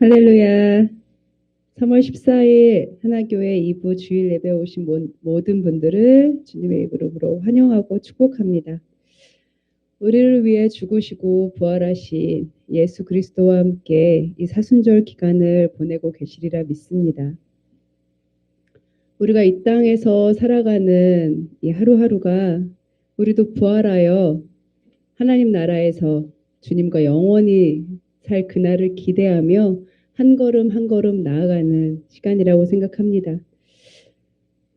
할렐루야. 3월 14일 하나교회 2부 주일 예배 오신 모든 분들을 주님의 이름으로 환영하고 축복합니다. 우리를 위해 죽으시고 부활하신 예수 그리스도와 함께 이 사순절 기간을 보내고 계시리라 믿습니다. 우리가 이 땅에서 살아가는 이 하루하루가 우리도 부활하여 하나님 나라에서 주님과 영원히 살 그날을 기대하며 한 걸음 한 걸음 나아가는 시간이라고 생각합니다.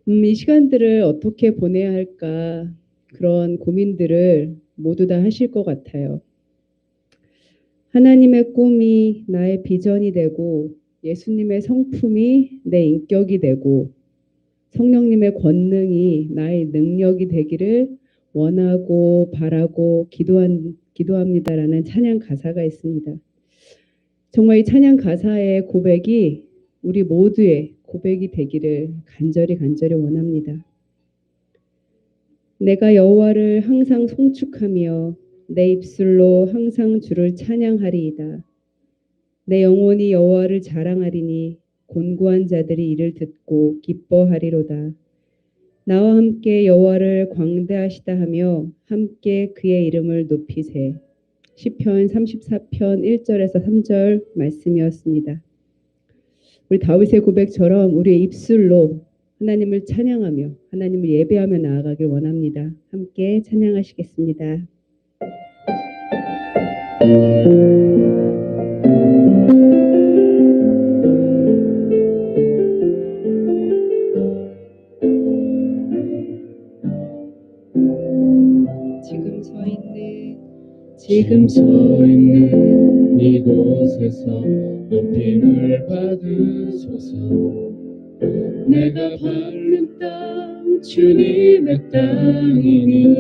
이 시간들을 어떻게 보내야 할까 그런 고민들을 모두 다 하실 것 같아요. 하나님의 꿈이 나의 비전이 되고 예수님의 성품이 내 인격이 되고 성령님의 권능이 나의 능력이 되기를 원하고 바라고 기도합니다라는 찬양 가사가 있습니다. 정말 이 찬양 가사의 고백이 우리 모두의 고백이 되기를 간절히 원합니다. 내가 여호와를 항상 송축하며 내 입술로 항상 주를 찬양하리이다. 내 영혼이 여호와를 자랑하리니 곤고한 자들이 이를 듣고 기뻐하리로다. 나와 함께 여호와를 광대하시다 하며 함께 그의 이름을 높이세. 시편 34편 1절에서 3절 말씀이었습니다. 우리 다윗의 고백처럼 우리의 입술로 하나님을 찬양하며 하나님을 예배하며 나아가길 원합니다. 함께 찬양하시겠습니다. 지금 서 있는 이곳에서 높임을 받으소서. 내가 밟는 땅 주님의 땅이니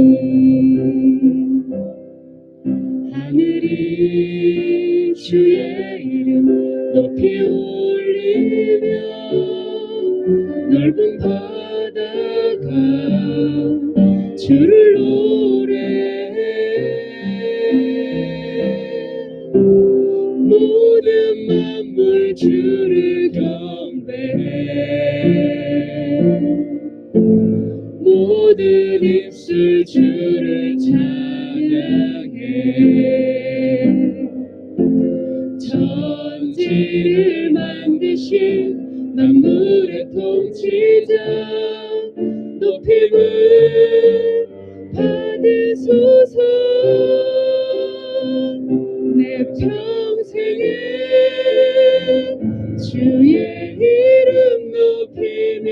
하늘이 주의 이름 높이 올리며 넓은 바다가 주를 노래 모든 만물 주를 경배해 모든 입술 주를 찬양해 천지를 만드신 만물의 통치자 높임을 받으소서. 내 평생에 주의 이름 높이며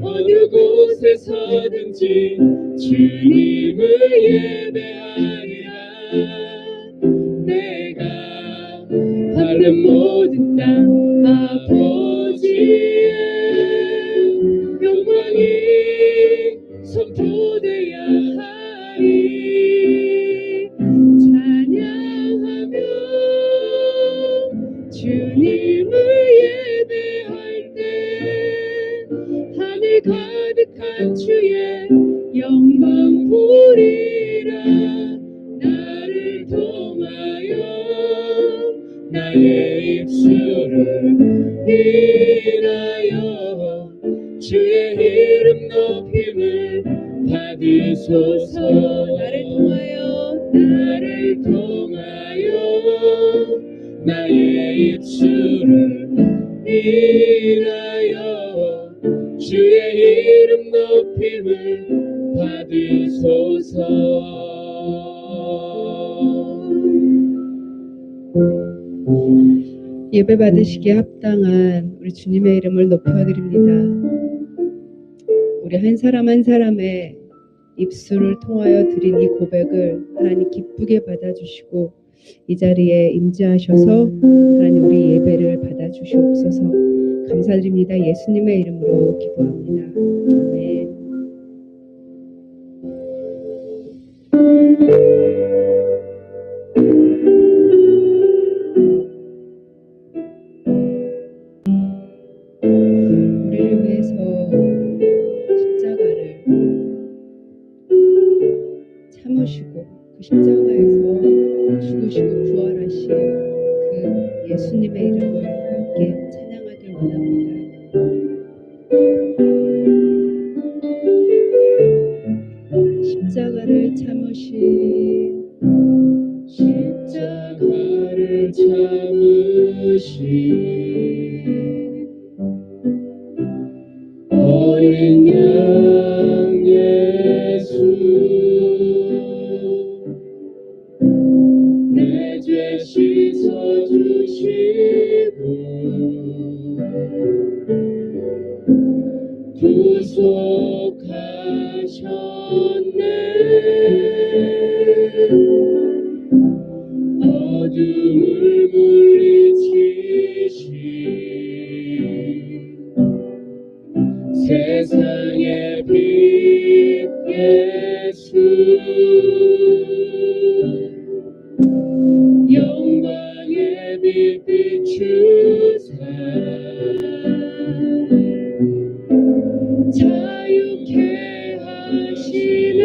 어느 곳에서든지 주님을 예배하리라. 내가 바른 모든 땅 아버지의 영광이 선포되어야 하리. 찬양하며 주님을 예배할 때 하늘 가득한 주의 영광 보리라. 나를 통하여 나의 입술을 인하여 주의 이름 높임을 받으소서. 나를 통하여 나의 입술을 인하여 주의 이름 높임을 받으소서. 예배 받으시기에 합당한 우리 주님의 이름을 높여드립니다. 우리 한 사람 한 사람의 입술을 통하여 드린 이 고백을 하나님 기쁘게 받아주시고 이 자리에 임재하셔서 하나님 우리 예배를 받아주시옵소서. 감사드립니다. 예수님의 이름으로 기도합니다. 아멘. 우리를 위해서 십자가를 참으시고 그 십자가에서 죽으시고 부활하신 그 예수님의 이름을 함께 찬양하길 원합니다. 십자가를 참으신 십자가를 참으신 어린 양 예수 내 죄 씻어주시고 구속하셨네 어둠을 물리치신 세상의 빛 예수 영광의 빛 비추사 자유케 하시는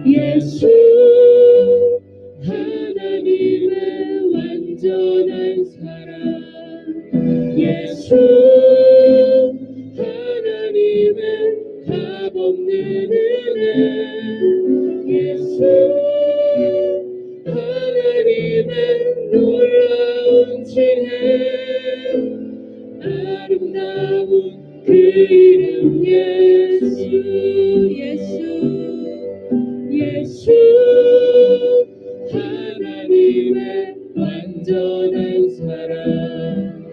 예수 하나님의 완전한 사랑 예수 하나님의 값없는 은혜 예수 하나님의 놀라운 지혜 아름다운 그 이름 예수 예수 하나님의 완전한 사랑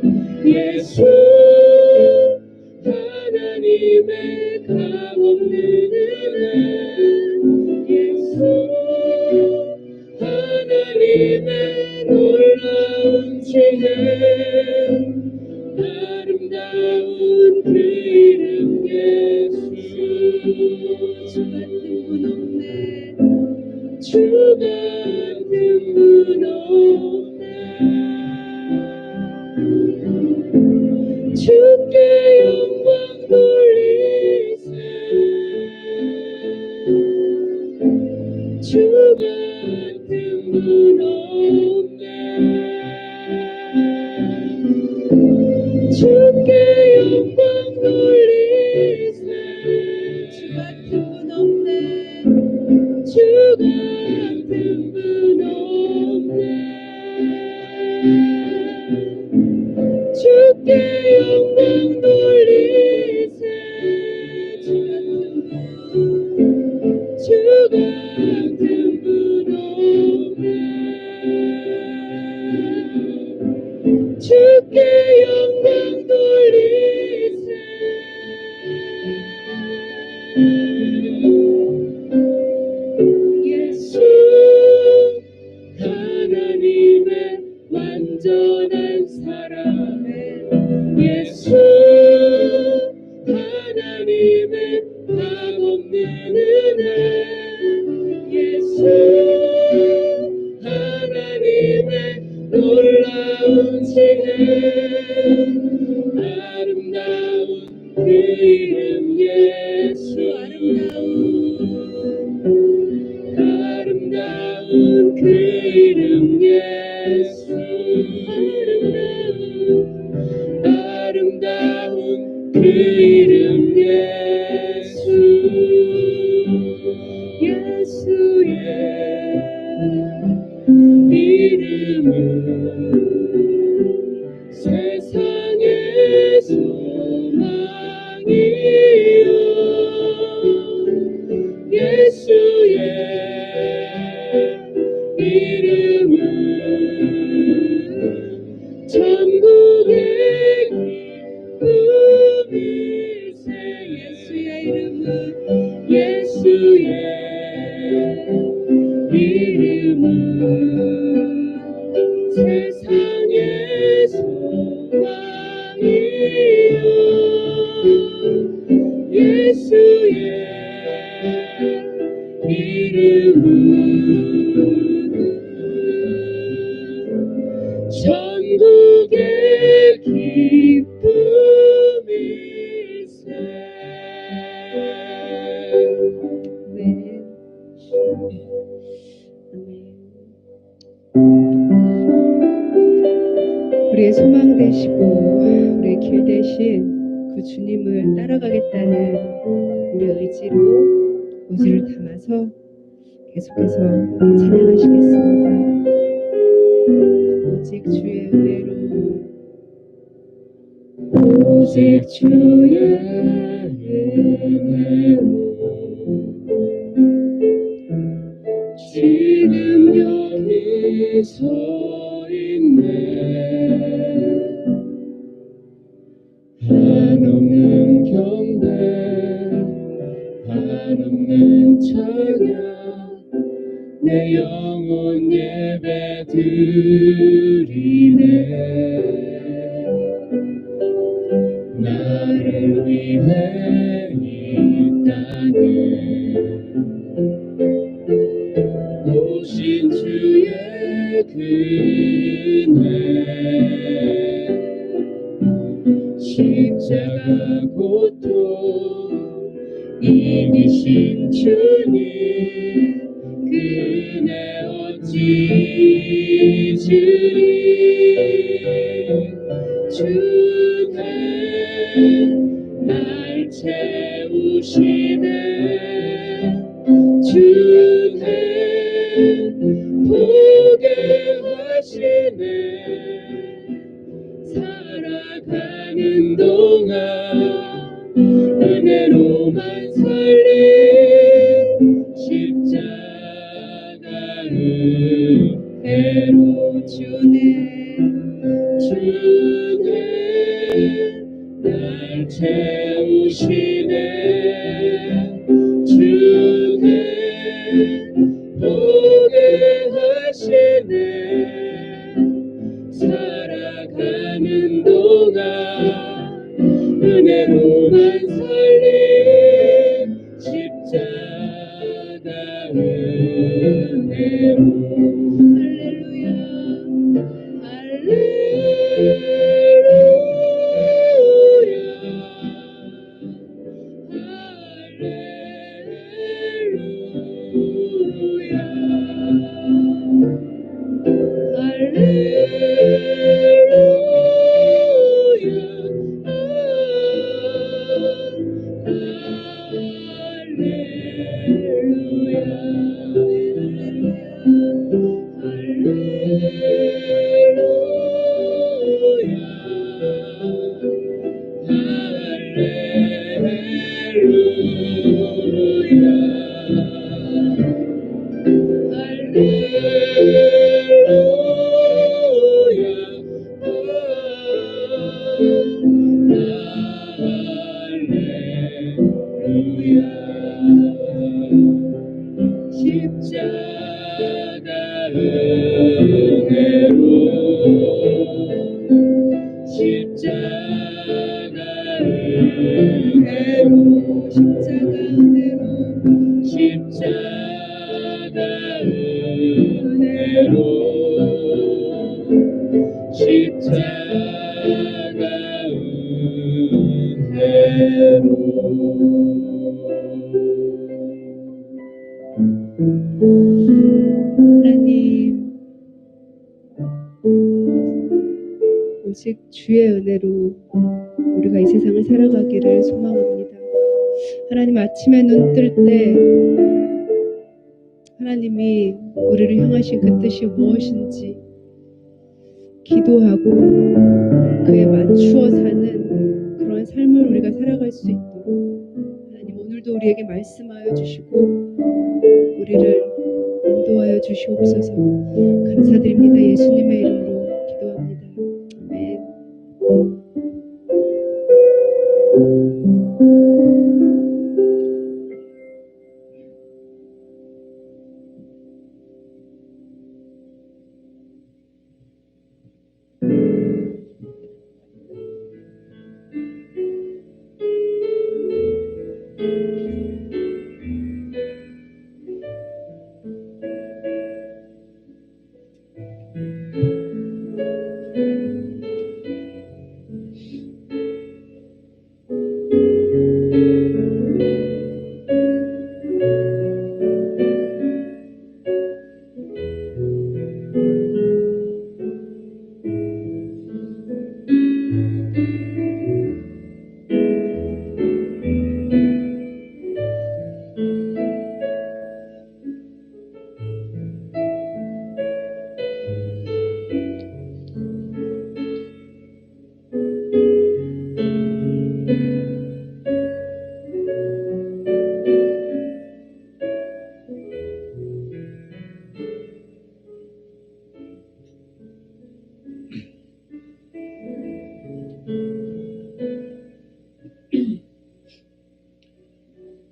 예수 하나님의 값없는 은혜 예수 하나님의 놀라운 지혜 아름다운 그 이름 예수 주 같은 분 없네 주 같은 분 없네 주께 영광 돌리세 주 같은 분 없네 주께 영광 돌리세 주 같은 분 없네 주 같은 분 없네 주께 영광 돌리세 주 같은 분 없네 주께 영광 돌리세 예수 하나님의 완전한 사랑 예수 하나님의 값없는 은혜 예수 하나님의 놀라운 지혜 아름다운 그 이름 예수 아름다운 그 이름 예수 아름다운 그 이름 예수 예수의 이름은 세상의 소망이요 예수의 이름은 천국의 기쁨일세 예수의 이름은 세상의 소망이요 예수의 이름은 천국의 기쁨일세 네. 우리의 소망 되시고 우리의 길 대신 그 주님을 따라가겠다는 우리의 의지로 의지를 담아서 계속해서 찬양하시겠습니다. 오직 주의 은혜로 오직 주의 은혜로 지금 여기 서 있네. 한없는 경배 한없는 찬양 내 영혼 예배 드리네. 나를 위해 이 땅에 오신 주의 은혜 십자가 고통 이기신 주님 그 은혜 어찌 잊으리. 주는 날 채우시네. 주는 보게 하시네. 살아가는 동안 은혜로만 살리. 십자가 은혜로 주는 날 채우시네. 주는 보게 하시네. 살아가는 동안 은혜로만 살리. 십자가 은혜로. 십자가 은혜로. 십자가 은혜로. 십자가 은혜로. 십자가 은혜로. 십자가 은혜로. 하나님, 오직 주의 은혜로 우리가 이 세상을 살아가기를 소망합니다. 하나님, 아침에 눈 뜰 때 하나님이 우리를 향하신 그 뜻이 무엇인지 기도하고 그에 맞추어 사는 그런 삶을 우리가 살아갈 수 있도록 하나님, 오늘도 우리에게 말씀하여 주시고 우리를 인도하여 주시옵소서. 감사드립니다. 예수님의 이름으로 기도합니다. 아멘.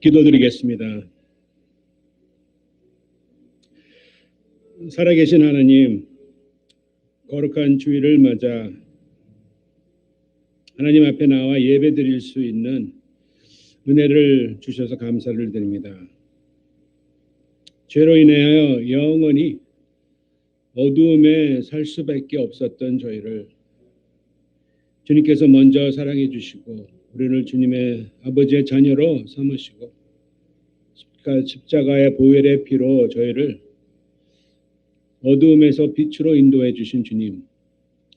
기도드리겠습니다. 살아계신 하나님, 거룩한 주일을 맞아 하나님 앞에 나와 예배드릴 수 있는 은혜를 주셔서 감사를 드립니다. 죄로 인하여 영원히 어두움에 살 수밖에 없었던 저희를 주님께서 먼저 사랑해 주시고 우리를 주님의 아버지의 자녀로 삼으시고 십자가의 보혈의 피로 저희를 어두움에서 빛으로 인도해 주신 주님,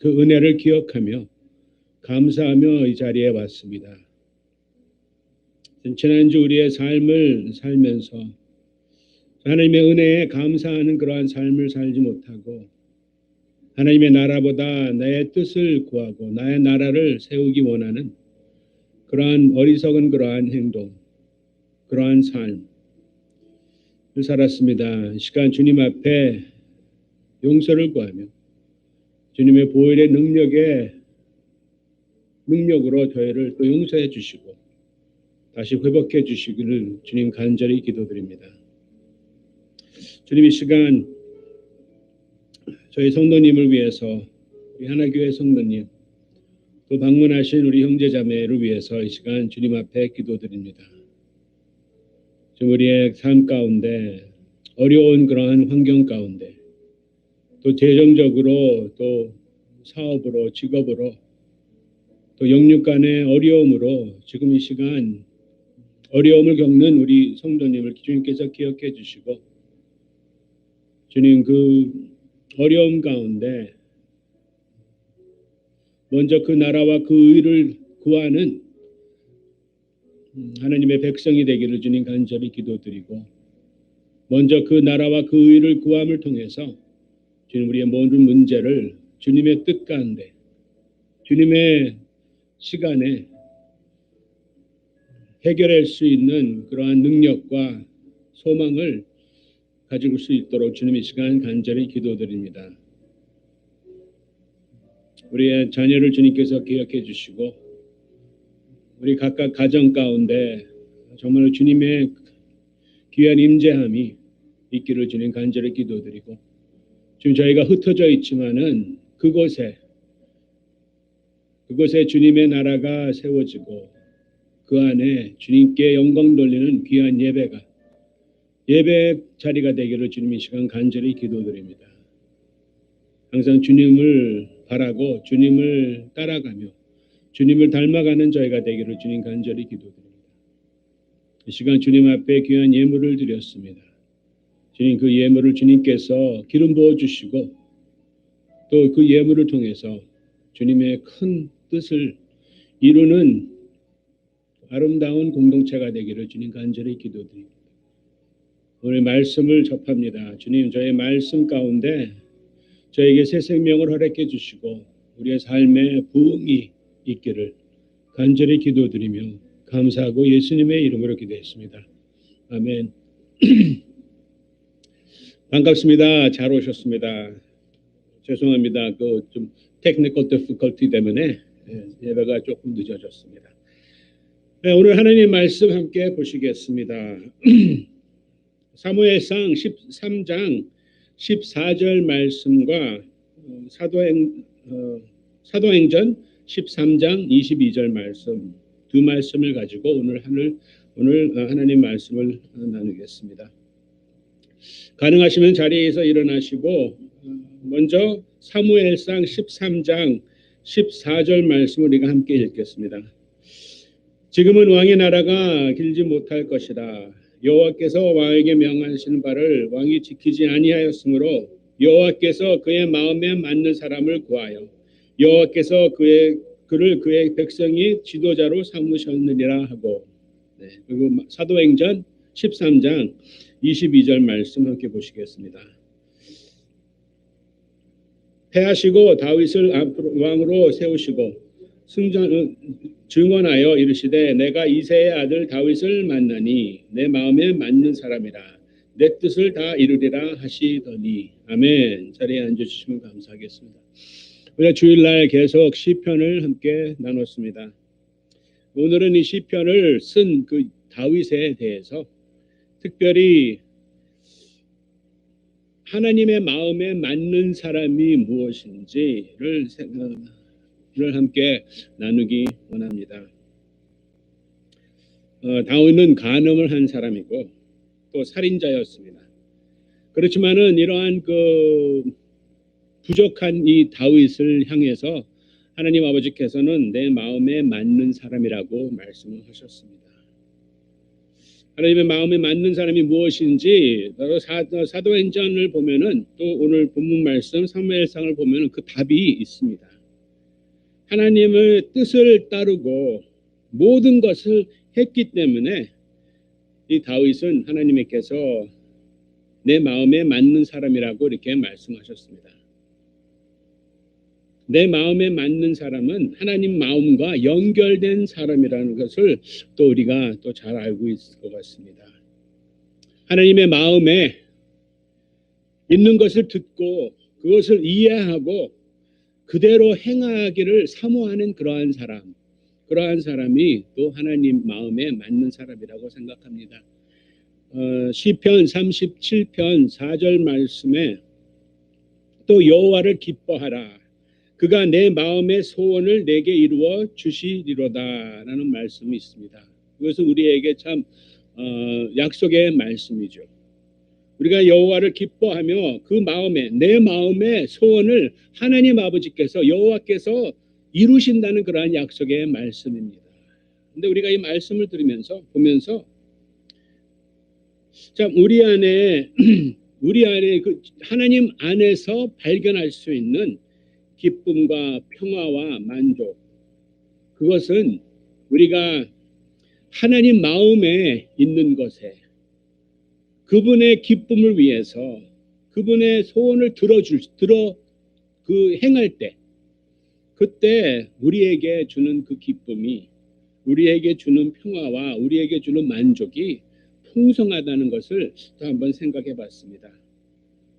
그 은혜를 기억하며 감사하며 이 자리에 왔습니다. 지난주 우리의 삶을 살면서 하나님의 은혜에 감사하는 그러한 삶을 살지 못하고 하나님의 나라보다 나의 뜻을 구하고 나의 나라를 세우기 원하는 그러한 어리석은 그러한 행동, 그러한 삶을 살았습니다. 이 시간 주님 앞에 용서를 구하며 주님의 보혈의 능력으로 저희를 또 용서해 주시고 다시 회복해 주시기를 주님 간절히 기도드립니다. 주님 이 시간 저희 성도님을 위해서 우리 하나교회 성도님 또 방문하신 우리 형제자매를 위해서 이 시간 주님 앞에 기도드립니다. 지금 우리의 삶 가운데 어려운 그러한 환경 가운데 또 재정적으로 또 사업으로 직업으로 또 영육 간의 어려움으로 지금 이 시간 어려움을 겪는 우리 성도님을 주님께서 기억해 주시고 주님 그 어려움 가운데 먼저 그 나라와 그 의를 구하는 하나님의 백성이 되기를 주님 간절히 기도드리고 먼저 그 나라와 그 의를 구함을 통해서 주님 우리의 모든 문제를 주님의 뜻 가운데 주님의 시간에 해결할 수 있는 그러한 능력과 소망을 가지고 수 있도록 주님 이 시간 간절히 기도드립니다. 우리의 자녀를 주님께서 기억해 주시고 우리 각각 가정 가운데 정말 주님의 귀한 임재함이 있기를 주님 간절히 기도드리고 지금 저희가 흩어져 있지만은 그곳에 주님의 나라가 세워지고 그 안에 주님께 영광 돌리는 귀한 예배 자리가 되기를 주님 이 시간 간절히 기도드립니다. 항상 주님을 바라고 주님을 따라가며 주님을 닮아가는 저희가 되기를 주님 간절히 기도드립니다. 이 시간 주님 앞에 귀한 예물을 드렸습니다. 주님 그 예물을 주님께서 기름 부어주시고 또 그 예물을 통해서 주님의 큰 뜻을 이루는 아름다운 공동체가 되기를 주님 간절히 기도드립니다. 오늘 말씀을 접합니다. 주님 저의 말씀 가운데 저에게 새 생명을 허락해 주시고 우리의 삶에 부흥이 있기를 간절히 기도드리며 감사하고 예수님의 이름으로 기도했습니다. 아멘. 반갑습니다. 잘 오셨습니다. 죄송합니다. 그 좀 테크니컬 디피컬티 때문에 예배가 조금 늦어졌습니다. 네, 오늘 하나님 말씀 함께 보시겠습니다. 사무엘상 13장 14절 말씀과 사도행전 13장 22절 말씀 두 말씀을 가지고 오늘 하나님 말씀을 나누겠습니다. 가능하시면 자리에서 일어나시고 먼저 사무엘상 13장 14절 말씀을 우리가 함께 읽겠습니다. 지금은 왕의 나라가 길지 못할 것이다. 여호와께서 왕에게 명하시는 바를 왕이 지키지 아니하였으므로 여호와께서 그의 마음에 맞는 사람을 구하여 여호와께서 그를 그의 백성이 지도자로 삼으셨느니라 하고 그리고 사도행전 13장 22절 말씀 함께 보시겠습니다. 패하시고 다윗을 왕으로 세우시고 증언하여 이르시되 내가 이새의 아들 다윗을 만나니 내 마음에 맞는 사람이라 내 뜻을 다 이루리라 하시더니 아멘. 자리에 앉아주시면 감사하겠습니다. 우리가 주일날 계속 시편을 함께 나눴습니다. 오늘은 이 시편을 쓴 그 다윗에 대해서 특별히 하나님의 마음에 맞는 사람이 무엇인지를 함께 나누기 원합니다. 다윗은 간음을 한 사람이고 또 살인자였습니다. 그렇지만은 이러한 그 부족한 이 다윗을 향해서 하나님 아버지께서는 내 마음에 맞는 사람이라고 말씀을 하셨습니다. 하나님의 마음에 맞는 사람이 무엇인지 바로 사도행전을 보면은 또 오늘 본문 말씀 사무엘상을 보면은 그 답이 있습니다. 하나님의 뜻을 따르고 모든 것을 했기 때문에 이 다윗은 하나님께서 내 마음에 맞는 사람이라고 이렇게 말씀하셨습니다. 내 마음에 맞는 사람은 하나님 마음과 연결된 사람이라는 것을 또 우리가 또 잘 알고 있을 것 같습니다. 하나님의 마음에 있는 것을 듣고 그것을 이해하고 그대로 행하기를 사모하는 그러한 사람이 또 하나님 마음에 맞는 사람이라고 생각합니다. 시편 37편 4절 말씀에 또 여호와를 기뻐하라 그가 내 마음의 소원을 내게 이루어 주시리로다라는 말씀이 있습니다. 그것은 우리에게 참 약속의 말씀이죠. 우리가 여호와를 기뻐하며 그 마음에 내 마음의 소원을 하나님 아버지께서 여호와께서 이루신다는 그러한 약속의 말씀입니다. 근데 우리가 이 말씀을 들으면서 보면서 참 우리 안에 그 하나님 안에서 발견할 수 있는 기쁨과 평화와 만족, 그것은 우리가 하나님 마음에 있는 것에 그분의 기쁨을 위해서 그분의 소원을 행할 때 그때 우리에게 주는 그 기쁨이 우리에게 주는 평화와 우리에게 주는 만족이 풍성하다는 것을 또 한번 생각해 봤습니다.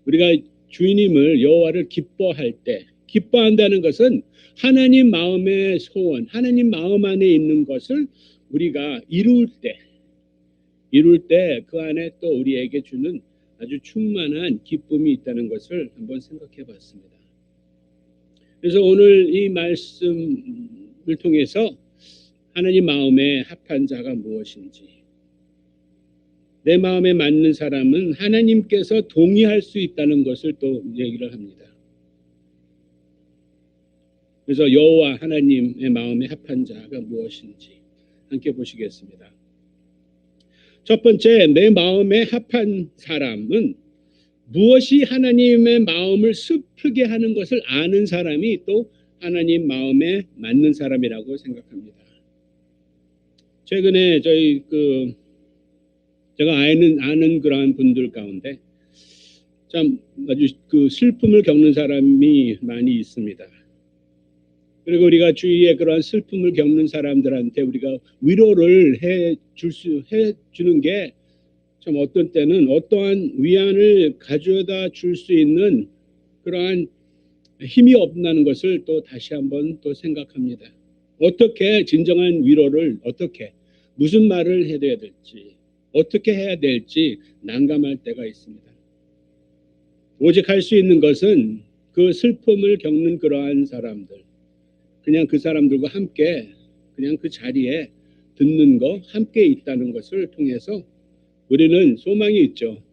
우리가 주님을 여호와를 기뻐할 때 기뻐한다는 것은 하나님 마음의 소원, 하나님 마음 안에 있는 것을 우리가 이룰 때 그 안에 또 우리에게 주는 아주 충만한 기쁨이 있다는 것을 한번 생각해 봤습니다. 그래서 오늘 이 말씀을 통해서 하나님 마음에 합한 자가 무엇인지, 내 마음에 맞는 사람은 하나님께서 동의할 수 있다는 것을 또 얘기를 합니다. 그래서 여호와 하나님의 마음에 합한 자가 무엇인지 함께 보시겠습니다. 첫 번째, 내 마음에 합한 사람은 무엇이 하나님의 마음을 슬프게 하는 것을 아는 사람이 또 하나님 마음에 맞는 사람이라고 생각합니다. 최근에 제가 아는 그러한 분들 가운데 참 아주 그 슬픔을 겪는 사람이 많이 있습니다. 그리고 우리가 주위에 그러한 슬픔을 겪는 사람들한테 우리가 위로를 해주는 게 참 어떤 때는 어떠한 위안을 가져다 줄 수 있는 그러한 힘이 없다는 것을 또 다시 한번 또 생각합니다. 어떻게 진정한 위로를 무슨 말을 해야 될지 어떻게 해야 될지 난감할 때가 있습니다. 오직 할 수 있는 것은 그 슬픔을 겪는 그러한 사람들, 그냥 그 사람들과 함께 그냥 그 자리에 듣는 거, 함께 있다는 것을 통해서 우리는 소망이 있죠.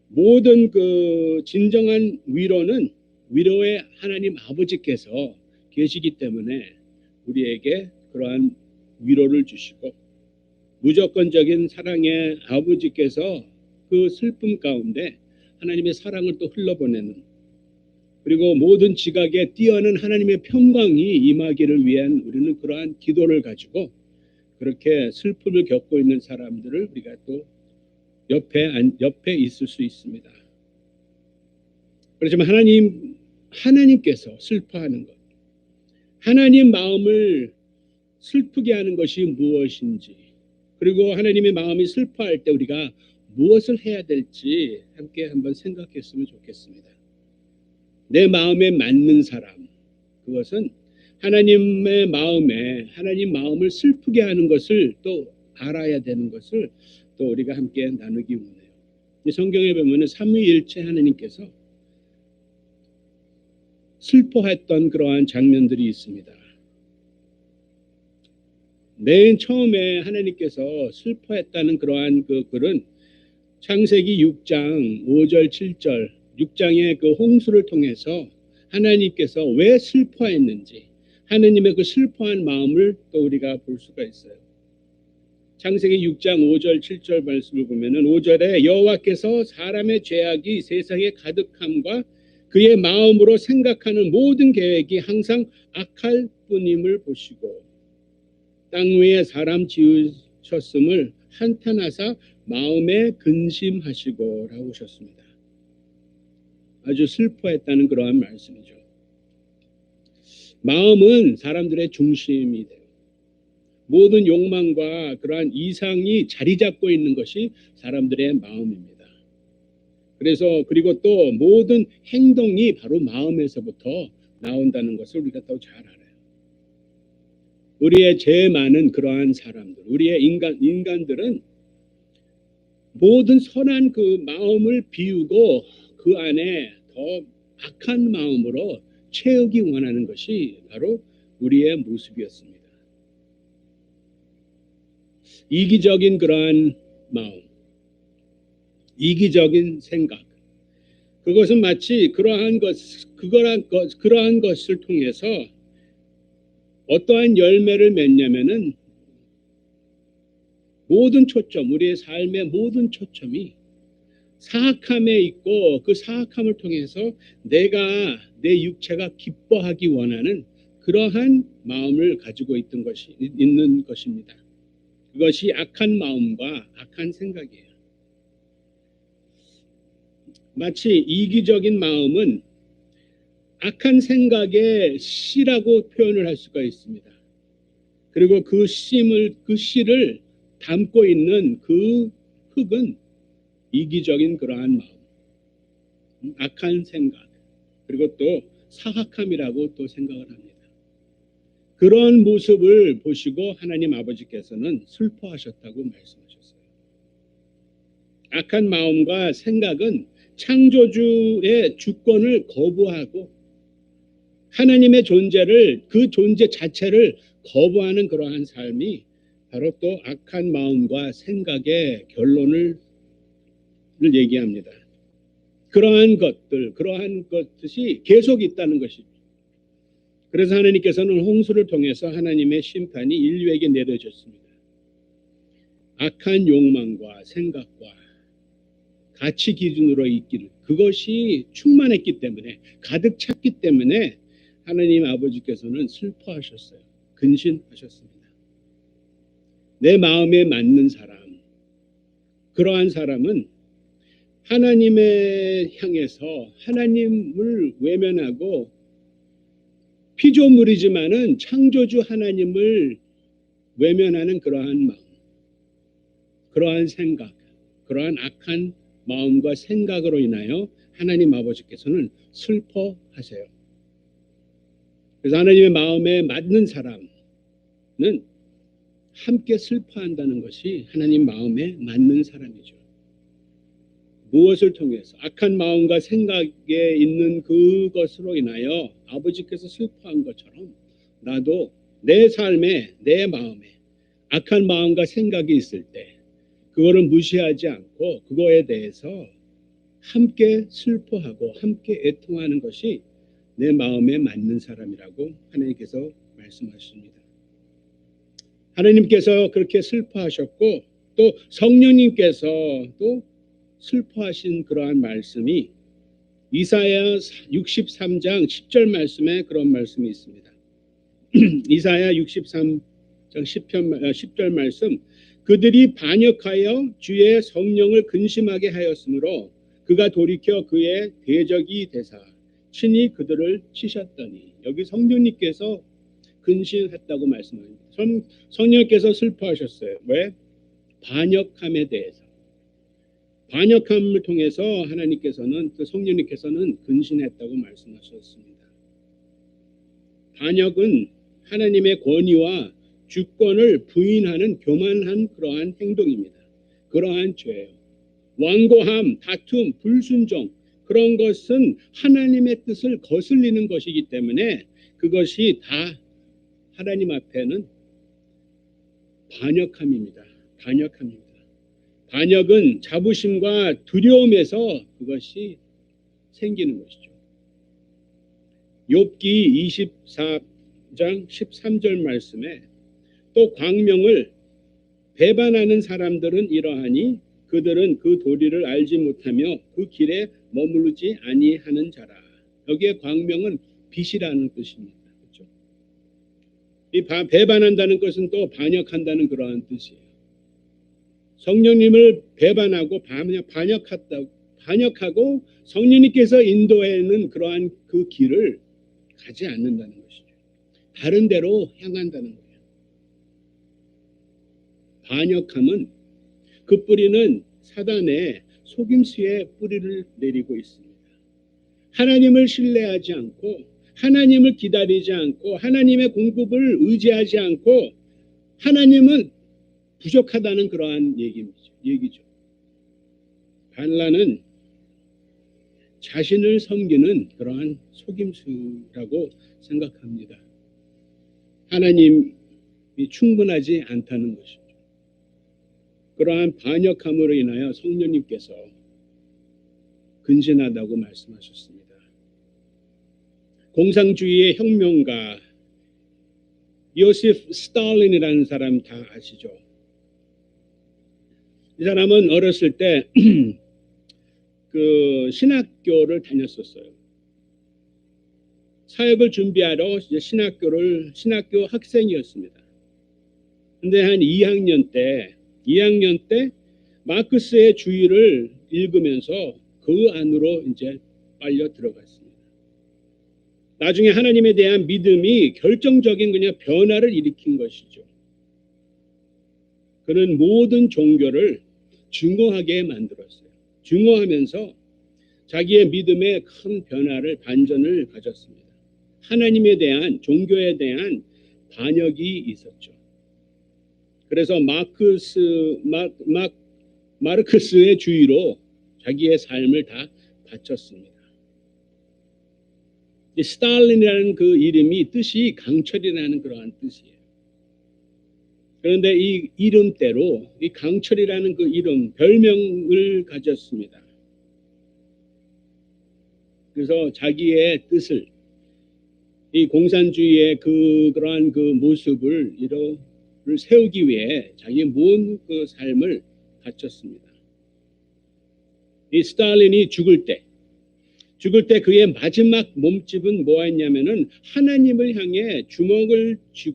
모든 그 진정한 위로의 하나님 아버지께서 계시기 때문에 우리에게 그러한 위로를 주시고 무조건적인 사랑의 아버지께서 그 슬픔 가운데 하나님의 사랑을 또 흘러보내는, 그리고 모든 지각에 뛰어난 하나님의 평강이 임하기를 위한 우리는 그러한 기도를 가지고 그렇게 슬픔을 겪고 있는 사람들을 우리가 또 옆에 있을 수 있습니다. 그렇지만 하나님께서 슬퍼하는 것, 하나님 마음을 슬프게 하는 것이 무엇인지, 그리고 하나님의 마음이 슬퍼할 때 우리가 무엇을 해야 될지 함께 한번 생각했으면 좋겠습니다. 내 마음에 맞는 사람, 그것은 하나님 마음을 슬프게 하는 것을 또 알아야 되는 것을 또 우리가 함께 나누기 원해요. 성경에 보면은 삼위일체 하나님께서 슬퍼했던 그러한 장면들이 있습니다. 맨 처음에 하나님께서 슬퍼했다는 그러한 그 글은 창세기 6장 5절 7절 6장의 그 홍수를 통해서 하나님께서 왜 슬퍼했는지 하나님의 그 슬퍼한 마음을 또 우리가 볼 수가 있어요. 창세기 6장 5절 7절 말씀을 보면은 5절에 여호와께서 사람의 죄악이 세상에 가득함과 그의 마음으로 생각하는 모든 계획이 항상 악할 뿐임을 보시고 땅 위에 사람 지으셨음을 한탄하사 마음에 근심하시고 라고 하셨습니다. 아주 슬퍼했다는 그러한 말씀이죠. 마음은 사람들의 중심이 돼요. 모든 욕망과 그러한 이상이 자리 잡고 있는 것이 사람들의 마음입니다. 그래서 그리고 또 모든 행동이 바로 마음에서부터 나온다는 것을 우리가 더 잘 알아요. 우리의 제일 많은 그러한 사람들, 우리의 인간들은 모든 선한 그 마음을 비우고 그 안에 더 악한 마음으로 채우기 원하는 것이 바로 우리의 모습이었습니다. 이기적인 그러한 마음, 이기적인 생각, 그것은 마치 그러한 것을 통해서 어떠한 열매를 맺냐면은 모든 초점, 우리의 삶의 모든 초점이 사악함에 있고 그 사악함을 통해서 내가 내 육체가 기뻐하기 원하는 그러한 마음을 가지고 있는 것입니다. 그것이 악한 마음과 악한 생각이에요. 마치 이기적인 마음은 악한 생각의 씨라고 표현을 할 수가 있습니다. 그리고 그 씨를 담고 있는 그 흙은 이기적인 그러한 마음, 악한 생각, 그리고 또 사악함이라고 또 생각을 합니다. 그런 모습을 보시고 하나님 아버지께서는 슬퍼하셨다고 말씀하셨어요. 악한 마음과 생각은 창조주의 주권을 거부하고 하나님의 존재를, 그 존재 자체를 거부하는 그러한 삶이 바로 또 악한 마음과 생각의 결론을 얘기합니다. 그러한 것이 계속 있다는 것입니다. 그래서 하나님께서는 홍수를 통해서 하나님의 심판이 인류에게 내려졌습니다. 악한 욕망과 생각과 가치 기준으로 있기를, 그것이 충만했기 때문에, 가득 찼기 때문에 하나님 아버지께서는 슬퍼하셨어요. 근심하셨습니다. 내 마음에 맞는 사람, 그러한 사람은 하나님을 향해서 하나님을 외면하고 피조물이지만은 창조주 하나님을 외면하는 그러한 마음, 그러한 생각, 그러한 악한 마음과 생각으로 인하여 하나님 아버지께서는 슬퍼하세요. 그래서 하나님의 마음에 맞는 사람은 함께 슬퍼한다는 것이 하나님 마음에 맞는 사람이죠. 무엇을 통해서? 악한 마음과 생각에 있는 그것으로 인하여 아버지께서 슬퍼한 것처럼 나도 내 삶에, 내 마음에 악한 마음과 생각이 있을 때 그거를 무시하지 않고 그거에 대해서 함께 슬퍼하고 함께 애통하는 것이 내 마음에 맞는 사람이라고 하나님께서 말씀하십니다. 하나님께서 그렇게 슬퍼하셨고 또 성령님께서 또 슬퍼하신 그러한 말씀이 이사야 63장 10절 말씀에 그런 말씀이 있습니다. 이사야 63장 10절 말씀, 그들이 반역하여 주의 성령을 근심하게 하였으므로 그가 돌이켜 그의 대적이 되사 친히 그들을 치셨더니, 여기 성령님께서 근심했다고 말씀합니다. 성령께서 슬퍼하셨어요. 왜? 반역함에 대해서. 반역함을 통해서 하나님께서는, 그 성령님께서는 근심했다고 말씀하셨습니다. 반역은 하나님의 권위와 주권을 부인하는 교만한 그러한 행동입니다. 그러한 죄예요. 완고함, 다툼, 불순종 그런 것은 하나님의 뜻을 거슬리는 것이기 때문에 그것이 다 하나님 앞에는 반역함입니다. 반역함입니다. 반역은 자부심과 두려움에서 그것이 생기는 것이죠. 욥기 24장 13절 말씀에 또 광명을 배반하는 사람들은 이러하니 그들은 그 도리를 알지 못하며 그 길에 머무르지 아니하는 자라. 여기에 광명은 빛이라는 뜻입니다. 그렇죠? 이 배반한다는 것은 또 반역한다는 그러한 뜻이에요. 성령님을 배반하고 반역하고 성령님께서 인도하는 그러한 그 길을 가지 않는다는 것이죠. 다른 데로 향한다는 거예요. 반역함은 그 뿌리는 사단의 속임수의 뿌리를 내리고 있습니다. 하나님을 신뢰하지 않고 하나님을 기다리지 않고 하나님의 공급을 의지하지 않고 하나님은 부족하다는 그러한 얘기죠. 반란은 자신을 섬기는 그러한 속임수라고 생각합니다. 하나님이 충분하지 않다는 것이죠. 그러한 반역함으로 인하여 성령님께서 근신하다고 말씀하셨습니다. 공산주의의 혁명가 요셉 스탈린이라는 사람 다 아시죠? 이 사람은 어렸을 때 그 신학교를 다녔었어요. 사역을 준비하러 이제 신학교 학생이었습니다. 근데 한 2학년 때 마크스의 주의를 읽으면서 그 안으로 이제 빨려 들어갔습니다. 나중에 하나님에 대한 믿음이 결정적인 그냥 변화를 일으킨 것이죠. 그는 모든 종교를 증오하게 만들었어요. 증오하면서 자기의 믿음에 큰 반전을 가졌습니다. 하나님에 대한 종교에 대한 반역이 있었죠. 그래서 마르크스의 주의로 자기의 삶을 다 바쳤습니다. 스탈린이라는 그 이름이 뜻이 강철이라는 그러한 뜻이에요. 그런데 이 이름대로 이 강철이라는 그 이름 별명을 가졌습니다. 그래서 자기의 뜻을 이 공산주의의 그러한 그 모습을 세우기 위해 자기의 모든 그 삶을 바쳤습니다. 이 스탈린이 죽을 때 그의 마지막 몸집은 뭐였냐면은 하나님을 향해 주먹을 쥔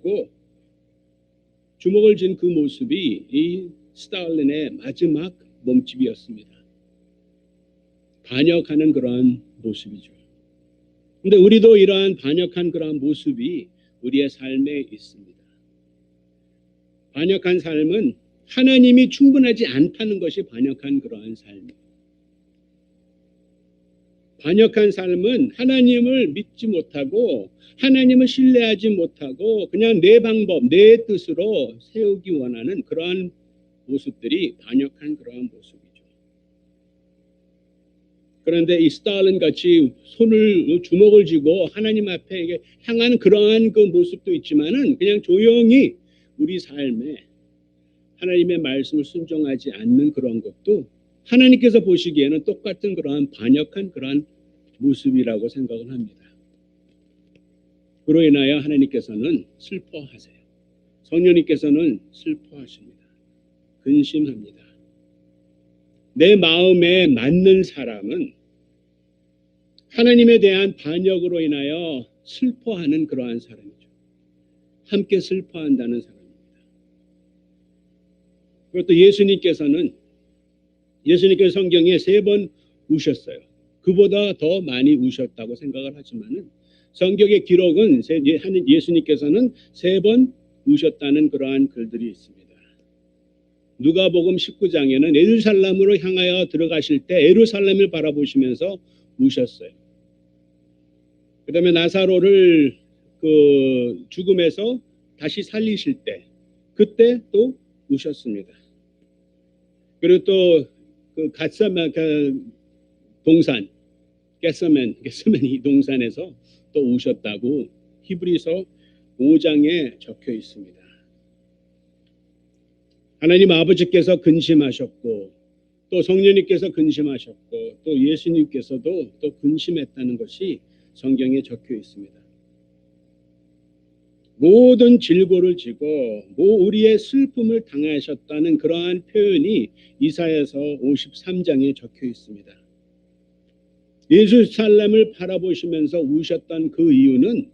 그 모습이 이 스탈린의 마지막 몸집이었습니다. 반역하는 그러한 모습이죠. 근데 우리도 이러한 반역한 그러한 모습이 우리의 삶에 있습니다. 반역한 삶은 하나님이 충분하지 않다는 것이 반역한 그러한 삶이에요. 반역한 삶은 하나님을 믿지 못하고 하나님을 신뢰하지 못하고 그냥 내 방법, 내 뜻으로 세우기 원하는 그러한 모습들이 반역한 그러한 모습이죠. 그런데 이 스탈린 같이 주먹을 쥐고 하나님 앞에 향하는 그러한 그 모습도 있지만은 그냥 조용히 우리 삶에 하나님의 말씀을 순종하지 않는 그런 것도 하나님께서 보시기에는 똑같은 그러한 반역한 그러한 모습이라고 생각을 합니다. 그로 인하여 하나님께서는 슬퍼하세요. 성령님께서는 슬퍼하십니다. 근심합니다. 내 마음에 맞는 사람은 하나님에 대한 반역으로 인하여 슬퍼하는 그러한 사람이죠. 함께 슬퍼한다는 사람입니다. 그것도 예수님께서 성경에 3번 우셨어요. 그보다 더 많이 우셨다고 생각을 하지만은 성경의 기록은 예수님께서는 3번 우셨다는 그러한 글들이 있습니다. 누가복음 19장에는 예루살렘으로 향하여 들어가실 때 예루살렘을 바라보시면서 우셨어요. 그다음에 나사로를 그 죽음에서 다시 살리실 때 그때 또 우셨습니다. 그리고 또 그 갓사마 동산 게스메니 동산에서 또 우셨다고 히브리서 5장에 적혀 있습니다. 하나님 아버지께서 근심하셨고 또 성령님께서 근심하셨고 또 예수님께서도 또 근심했다는 것이 성경에 적혀 있습니다. 모든 질고를 지고 우리의 슬픔을 당하셨다는 그러한 표현이 이사야서 53장에 적혀 있습니다. 예루살렘을 바라보시면서 우셨던 그 이유는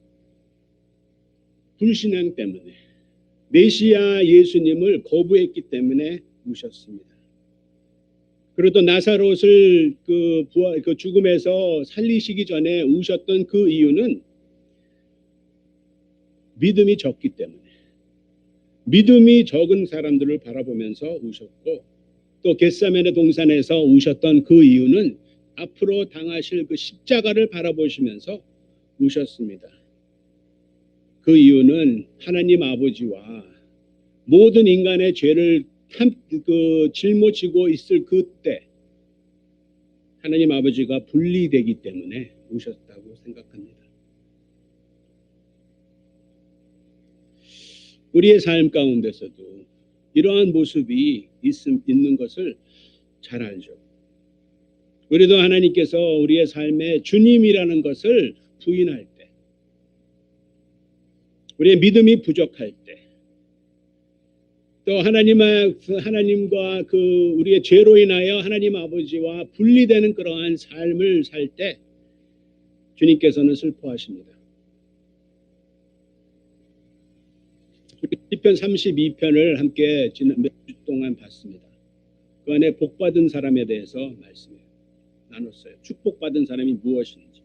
불신앙 때문에 메시아 예수님을 거부했기 때문에 우셨습니다. 그리고 또 나사롯을 그 죽음에서 살리시기 전에 우셨던 그 이유는 믿음이 적기 때문에 믿음이 적은 사람들을 바라보면서 우셨고 또 겟세마네 동산에서 우셨던 그 이유는 앞으로 당하실 그 십자가를 바라보시면서 우셨습니다. 그 이유는 하나님 아버지와 모든 인간의 죄를 짊어지고 있을 그때 하나님 아버지가 분리되기 때문에 우셨다고 생각합니다. 우리의 삶 가운데서도 이러한 모습이 있는 것을 잘 알죠. 우리도 하나님께서 우리의 삶에 주님이라는 것을 부인할 때, 우리의 믿음이 부족할 때, 또 하나님과 우리의 죄로 인하여 하나님 아버지와 분리되는 그러한 삶을 살 때 주님께서는 슬퍼하십니다. 시편 32편을 함께 지난 몇 주 동안 봤습니다. 그 안에 복받은 사람에 대해서 말씀을 나눴어요. 축복받은 사람이 무엇인지.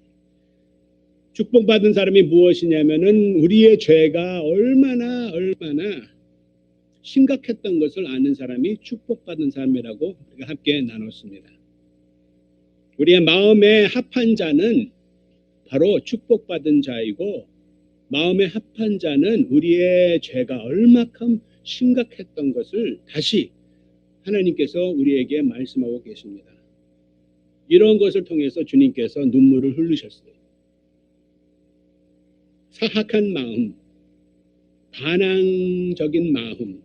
축복받은 사람이 무엇이냐면은 우리의 죄가 얼마나 심각했던 것을 아는 사람이 축복받은 사람이라고 우리가 함께 나눴습니다. 우리의 마음에 합한 자는 바로 축복받은 자이고 마음에 합한 자는 우리의 죄가 얼마큼 심각했던 것을 다시 하나님께서 우리에게 말씀하고 계십니다. 이런 것을 통해서 주님께서 눈물을 흘리셨어요. 사악한 마음, 반항적인 마음,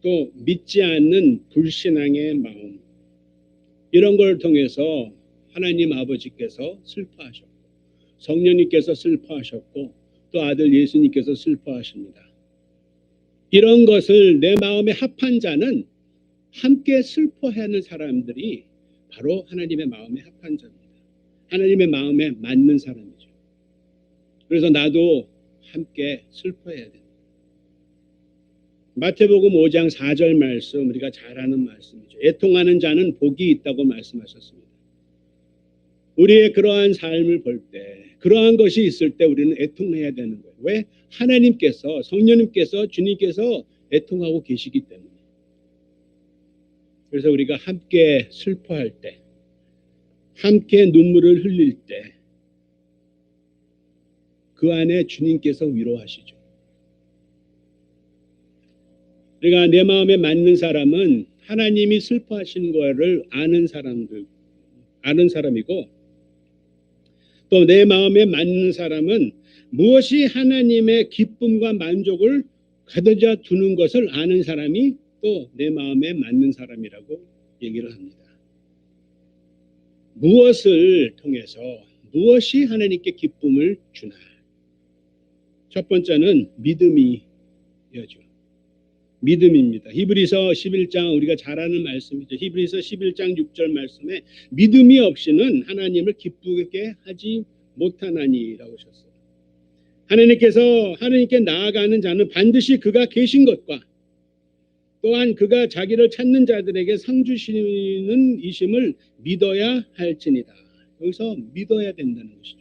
또 믿지 않는 불신앙의 마음, 이런 걸 통해서 하나님 아버지께서 슬퍼하셨고 성령님께서 슬퍼하셨고 또 아들 예수님께서 슬퍼하십니다. 이런 것을 내 마음에 합한 자는 함께 슬퍼하는 사람들이 바로 하나님의 마음에 합한 자입니다. 하나님의 마음에 맞는 사람이죠. 그래서 나도 함께 슬퍼해야 됩니다. 마태복음 5장 4절 말씀 우리가 잘 아는 말씀이죠. 애통하는 자는 복이 있다고 말씀하셨습니다. 우리의 그러한 삶을 볼 때 그러한 것이 있을 때 우리는 애통해야 되는 거예요. 왜? 하나님께서 성령님께서 주님께서 애통하고 계시기 때문에. 그래서 우리가 함께 슬퍼할 때 함께 눈물을 흘릴 때 그 안에 주님께서 위로하시죠. 우리가 내 마음에 맞는 사람은 하나님이 슬퍼하시는 거를 아는 사람이고 또 내 마음에 맞는 사람은 무엇이 하나님의 기쁨과 만족을 가져다 두는 것을 아는 사람이 또 내 마음에 맞는 사람이라고 얘기를 합니다. 무엇을 통해서 무엇이 하나님께 기쁨을 주나? 첫 번째는 믿음이죠. 믿음입니다. 히브리서 11장 우리가 잘 아는 말씀이죠. 히브리서 11장 6절 말씀에 믿음이 없이는 하나님을 기쁘게 하지 못하나니라고 하셨어요. 하나님께 나아가는 자는 반드시 그가 계신 것과 또한 그가 자기를 찾는 자들에게 상 주시는 이심을 믿어야 할지니라. 여기서 믿어야 된다는 것이죠.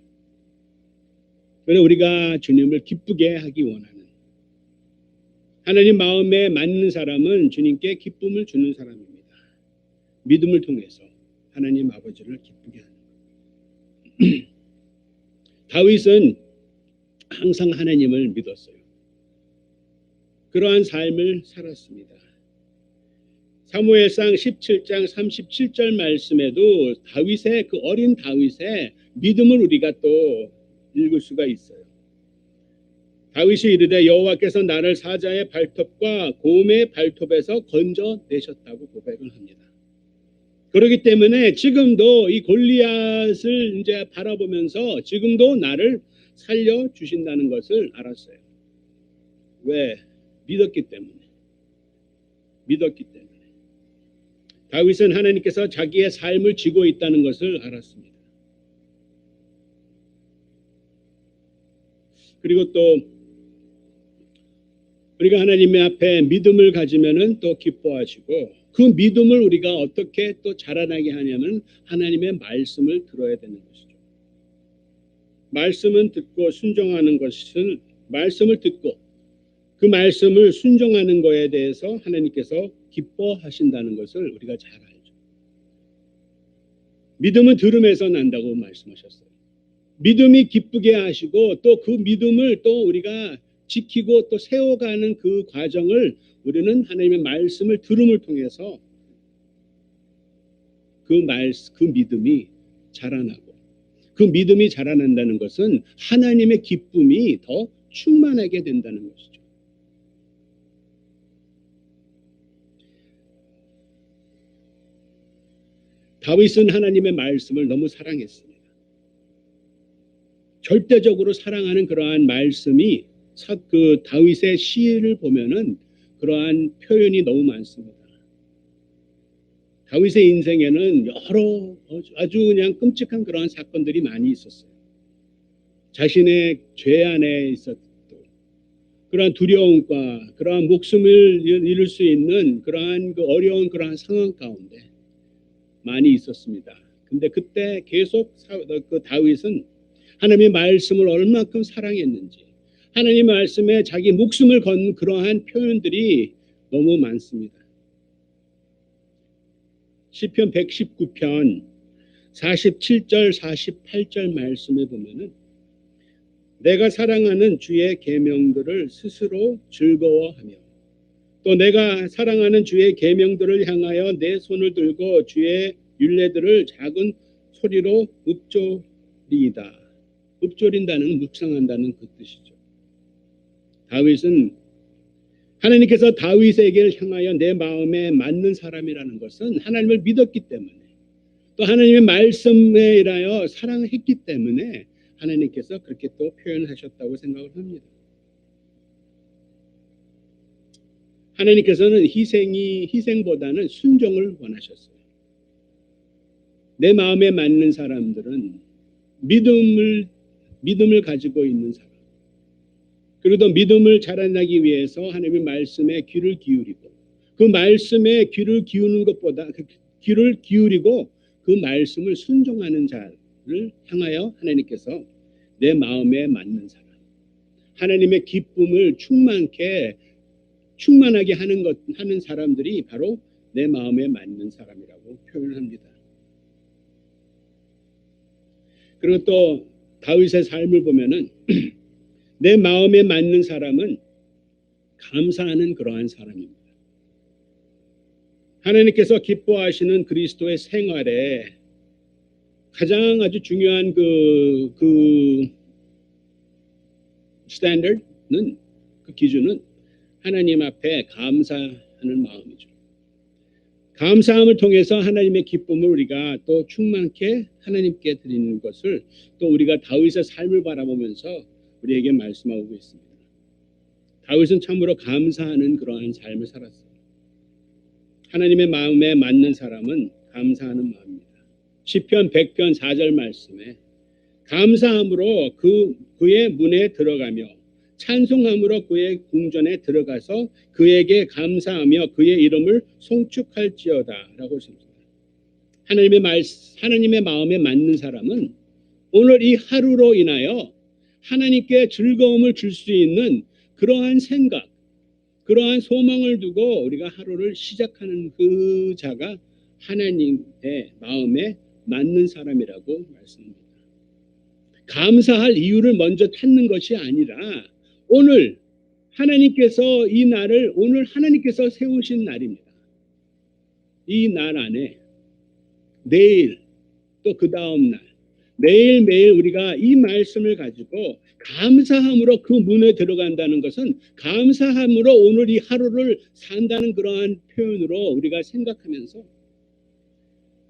그래서 우리가 주님을 기쁘게 하기 원하는 하나님 마음에 맞는 사람은 주님께 기쁨을 주는 사람입니다. 믿음을 통해서 하나님 아버지를 기쁘게 하는 다윗은 항상 하나님을 믿었어요. 그러한 삶을 살았습니다. 사무엘상 17장 37절 말씀에도 다윗의 그 어린 다윗의 믿음을 우리가 또 읽을 수가 있어요. 다윗이 이르되 여호와께서 나를 사자의 발톱과 곰의 발톱에서 건져내셨다고 고백을 합니다. 그렇기 때문에 지금도 이 골리앗을 이제 바라보면서 지금도 나를 살려주신다는 것을 알았어요. 왜? 믿었기 때문에. 믿었기 때문에. 다윗은 하나님께서 자기의 삶을 지고 있다는 것을 알았습니다. 그리고 또 우리가 하나님의 앞에 믿음을 가지면은 또 기뻐하시고 그 믿음을 우리가 어떻게 또 자라나게 하냐면 하나님의 말씀을 들어야 되는 것이죠. 말씀은 듣고 순종하는 것은 말씀을 듣고 그 말씀을 순종하는 것에 대해서 하나님께서 기뻐하신다는 것을 우리가 잘 알죠. 믿음은 들음에서 난다고 말씀하셨어요. 믿음이 기쁘게 하시고 또 그 믿음을 또 우리가 지키고 또 세워가는 그 과정을 우리는 하나님의 말씀을 들음을 통해서 그 믿음이 자라나고 그 믿음이 자라난다는 것은 하나님의 기쁨이 더 충만하게 된다는 것이죠. 다윗은 하나님의 말씀을 너무 사랑했습니다. 절대적으로 사랑하는 그러한 말씀이 그 다윗의 시를 보면은 그러한 표현이 너무 많습니다. 다윗의 인생에는 여러 아주 그냥 끔찍한 그러한 사건들이 많이 있었어요. 자신의 죄 안에 있었던 그러한 두려움과 그러한 목숨을 잃을 수 있는 그러한 그 어려운 그러한 상황 가운데 많이 있었습니다. 근데 그때 계속 그 다윗은 하나님의 말씀을 얼마큼 사랑했는지 하나님의 말씀에 자기 목숨을 건 그러한 표현들이 너무 많습니다. 시편 119편 47절 48절 말씀에 보면은 내가 사랑하는 주의 계명들을 스스로 즐거워하며 또 내가 사랑하는 주의 계명들을 향하여 내 손을 들고 주의 율례들을 작은 소리로 읊조리이다. 읊조린다는 묵상한다는 그 뜻이죠. 다윗은 하나님께서 다윗에게 향하여 내 마음에 맞는 사람이라는 것은 하나님을 믿었기 때문에 또 하나님의 말씀에 인하여 사랑했기 때문에 하나님께서 그렇게 또 표현하셨다고 생각을 합니다. 하나님께서는 희생보다는 순종을 원하셨어요. 내 마음에 맞는 사람들은 믿음을 가지고 있는 사람, 그리고 또 믿음을 자라나기 위해서 하나님의 말씀에 귀를 기울이고 그 말씀에 귀를 기울이는 것보다 귀를 기울이고 그 말씀을 순종하는 자를 향하여 하나님께서 내 마음에 맞는 사람, 하나님의 기쁨을 충만하게 하는 사람들이 바로 내 마음에 맞는 사람이라고 표현합니다. 그리고 또 다윗의 삶을 보면은 내 마음에 맞는 사람은 감사하는 그러한 사람입니다. 하나님께서 기뻐하시는 그리스도의 생활에 가장 아주 중요한 그 스탠더드는 그 기준은 하나님 앞에 감사하는 마음이죠. 감사함을 통해서 하나님의 기쁨을 우리가 또 충만케 하나님께 드리는 것을 또 우리가 다윗의 삶을 바라보면서 우리에게 말씀하고 있습니다. 다윗은 참으로 감사하는 그러한 삶을 살았어요. 하나님의 마음에 맞는 사람은 감사하는 마음입니다. 시편 100편 4절 말씀에 감사함으로 그의 문에 들어가며 찬송함으로 그의 궁전에 들어가서 그에게 감사하며 그의 이름을 송축할지어다 라고 했습니다. 하나님의 마음에 맞는 사람은 오늘 이 하루로 인하여 하나님께 즐거움을 줄 수 있는 그러한 생각, 그러한 소망을 두고 우리가 하루를 시작하는 그 자가 하나님의 마음에 맞는 사람이라고 말씀합니다. 감사할 이유를 먼저 찾는 것이 아니라 오늘 하나님께서 이 날을 오늘 하나님께서 세우신 날입니다. 이 날 안에 내일 또 그 다음 날 매일매일 우리가 이 말씀을 가지고 감사함으로 그 문에 들어간다는 것은 감사함으로 오늘 이 하루를 산다는 그러한 표현으로 우리가 생각하면서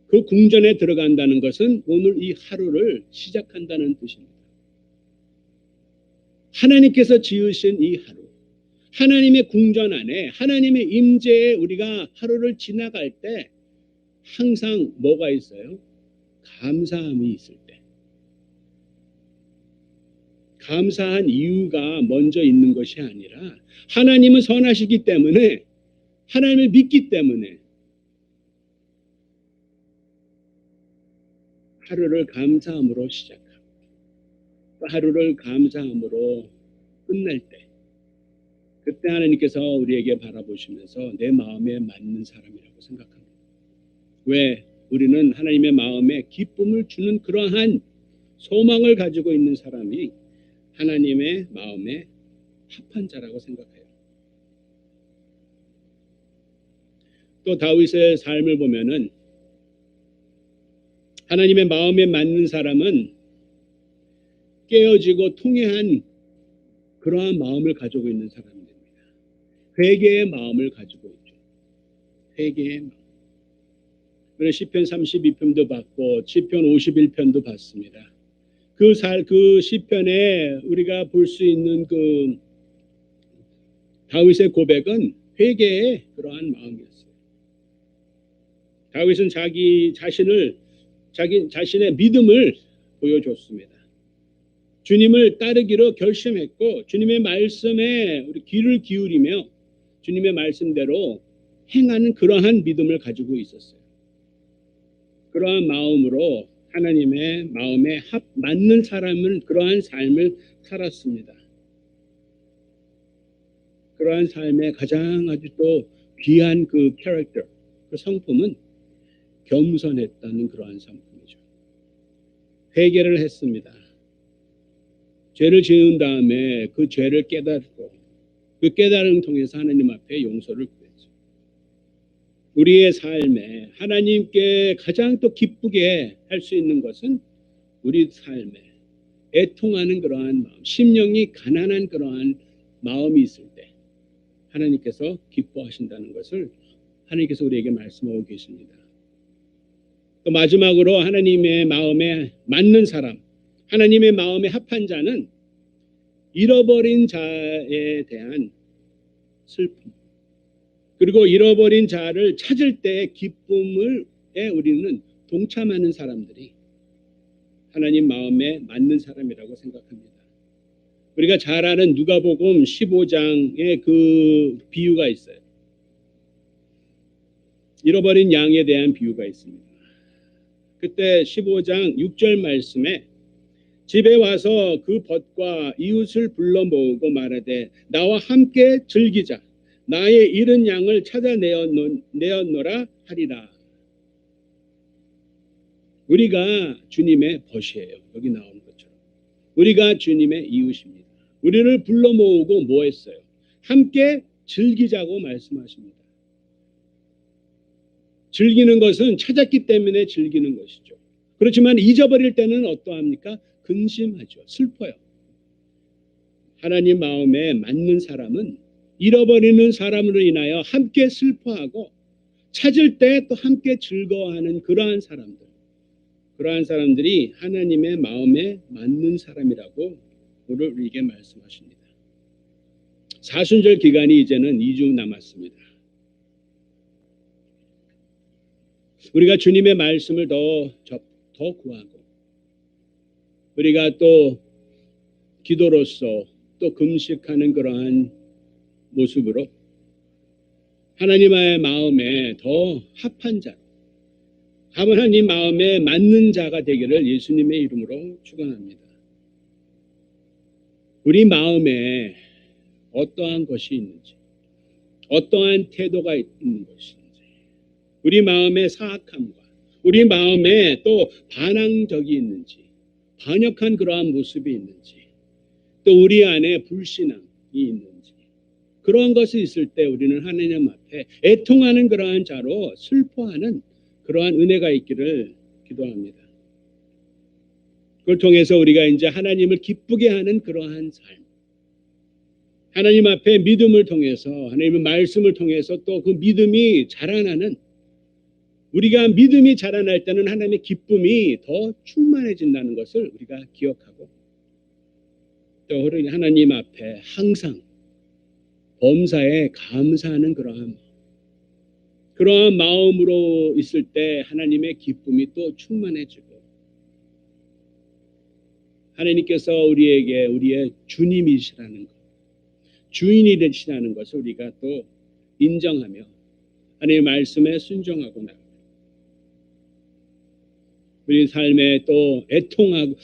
그 궁전에 들어간다는 것은 오늘 이 하루를 시작한다는 뜻입니다. 하나님께서 지으신 이 하루, 하나님의 궁전 안에 하나님의 임재에 우리가 하루를 지나갈 때 항상 뭐가 있어요? 감사함이 있을 때. 감사한 이유가 먼저 있는 것이 아니라 하나님은 선하시기 때문에 하나님을 믿기 때문에 하루를 감사함으로 시작하고 하루를 감사함으로 끝낼 때 그때 하나님께서 우리에게 바라보시면서 내 마음에 맞는 사람이라고 생각합니다. 왜? 우리는 하나님의 마음에 기쁨을 주는 그러한 소망을 가지고 있는 사람이 하나님의 마음에 합한 자라고 생각해요. 또 다윗의 삶을 보면은 하나님의 마음에 맞는 사람은 깨어지고 통회한 그러한 마음을 가지고 있는 사람입니다. 회개의 마음을 가지고 있죠. 회개의 마음. 그래서 시편 32편도 받고 시편 51편도 받습니다. 그 시편에 우리가 볼 수 있는 그 다윗의 고백은 회개의 그러한 마음이었어요. 다윗은 자기 자신의 믿음을 보여줬습니다. 주님을 따르기로 결심했고 주님의 말씀에 우리 귀를 기울이며 주님의 말씀대로 행하는 그러한 믿음을 가지고 있었어요. 그러한 마음으로 하나님의 마음에 맞는 사람을 그러한 삶을 살았습니다. 그러한 삶의 가장 아주 또 귀한 그 캐릭터, 그 성품은 겸손했다는 그러한 성품이죠. 회개를 했습니다. 죄를 지은 다음에 그 죄를 깨닫고 그 깨달음을 통해서 하나님 앞에 용서를 구했죠. 우리의 삶에 하나님께 가장 또 기쁘게 할 수 있는 것은 우리 삶에 애통하는 그러한 마음, 심령이 가난한 그러한 마음이 있을 때 하나님께서 기뻐하신다는 것을 하나님께서 우리에게 말씀하고 계십니다. 또 마지막으로 하나님의 마음에 맞는 사람, 하나님의 마음에 합한 자는 잃어버린 자에 대한 슬픔, 그리고 잃어버린 자를 찾을 때의 기쁨을 우리는 동참하는 사람들이 하나님 마음에 맞는 사람이라고 생각합니다. 우리가 잘 아는 누가복음 15장의 그 비유가 있어요. 잃어버린 양에 대한 비유가 있습니다. 그때 15장 6절 말씀에 집에 와서 그 벗과 이웃을 불러 모으고 말하되 나와 함께 즐기자. 나의 잃은 양을 찾아내었노라 하리라. 우리가 주님의 벗이에요. 여기 나오는 것처럼. 우리가 주님의 이웃입니다. 우리를 불러 모으고 뭐 했어요? 함께 즐기자고 말씀하십니다. 즐기는 것은 찾았기 때문에 즐기는 것이죠. 그렇지만 잊어버릴 때는 어떠합니까? 근심하죠. 슬퍼요. 하나님 마음에 맞는 사람은 잃어버리는 사람으로 인하여 함께 슬퍼하고 찾을 때 또 함께 즐거워하는 그러한 사람들. 그러한 사람들이 하나님의 마음에 맞는 사람이라고 오늘 우리에게 말씀하십니다. 사순절 기간이 이제는 2주 남았습니다. 우리가 주님의 말씀을 더 구하고 우리가 또 기도로서 또 금식하는 그러한 모습으로 하나님의 마음에 더 합한 자, 하나님 마음에 맞는 자가 되기를 예수님의 이름으로 축원합니다. 우리 마음에 어떠한 것이 있는지, 어떠한 태도가 있는 것인지, 우리 마음의 사악함과 우리 마음에 또 반항적이 있는지, 반역한 그러한 모습이 있는지, 또 우리 안에 불신앙이 있는지, 그러한 것이 있을 때 우리는 하나님 앞에 애통하는 그러한 자로 슬퍼하는 그러한 은혜가 있기를 기도합니다. 그걸 통해서 우리가 이제 하나님을 기쁘게 하는 그러한 삶, 하나님 앞에 믿음을 통해서 하나님의 말씀을 통해서 또 그 믿음이 자라나는, 우리가 믿음이 자라날 때는 하나님의 기쁨이 더 충만해진다는 것을 우리가 기억하고, 또 하나님 앞에 항상 범사에 감사하는 그러한 마음으로 있을 때 하나님의 기쁨이 또 충만해지고, 하나님께서 우리에게 우리의 주님이시라는 것, 주인이 되시라는 것을 우리가 또 인정하며 하나님의 말씀에 순종하고 나갑니다. 우리 삶에 또 애통하고